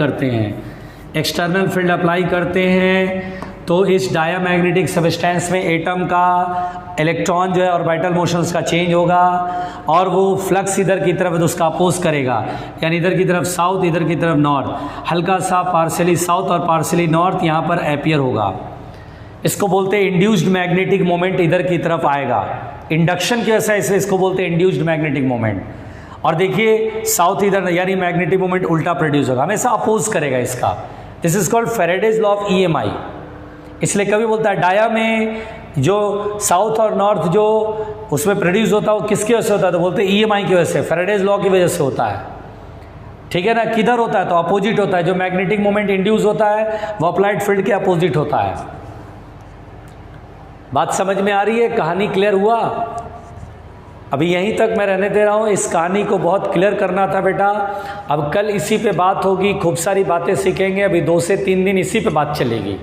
करते हैं, तो इस डायामैग्नेटिक सबस्टेंस में एटम का इलेक्ट्रॉन जो है ऑर्बिटल मोशन उसका चेंज होगा, और वो फ्लक्स इधर की तरफ उसका अपोज करेगा, यानी इधर की तरफ साउथ, इधर की तरफ नॉर्थ, हल्का सा पार्शियली साउथ और पार्शियली नॉर्थ यहाँ पर अपियर होगा। इसको बोलते हैं इंड्यूस्ड मैग्नेटिक मोमेंट, इधर की तरफ आएगा इंडक्शन की वजह से, इसलिए इसको बोलते हैं इंड्यूस्ड मैग्नेटिक मोमेंट। और देखिए साउथ इधर, यानी मैग्नेटिक मोमेंट उल्टा प्रोड्यूस होगा, हमेशा अपोज करेगा इसका। This is called Faraday's law of EMI। इसलिए कभी बोलता है डाया में जो साउथ और नॉर्थ जो उसमें प्रोड्यूस होता है वो किसकी वजह से होता है, तो बोलते हैं EMI की वजह से, फैराडेज लॉ की वजह से होता है। ठीक है ना, किधर होता है तो अपोजिट होता है, जो मैग्नेटिक मोमेंट इंड्यूस होता है वो अप्लाइड फील्ड के अपोजिट होता है। बात समझ में आ रही है, कहानी क्लियर हुआ? अभी यहीं तक मैं रहने दे रहा हूँ, इस कहानी को बहुत क्लियर करना था बेटा। अब कल इसी पे बात होगी, खूब सारी बातें सीखेंगे, अभी 2 से 3 दिन इसी पे बात चलेगी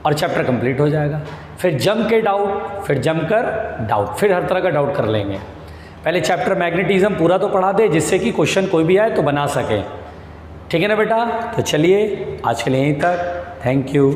और चैप्टर कंप्लीट हो जाएगा। फिर जम के डाउट, फिर जमकर डाउट, फिर हर तरह का डाउट कर लेंगे। पहले चैप्टर मैग्नेटिज्म पूरा तो पढ़ा दे, जिससे कि क्वेश्चन कोई भी आए तो बना सके। ठीक है ना बेटा? तो चलिए आज के लिए यहीं तक, थैंक यू।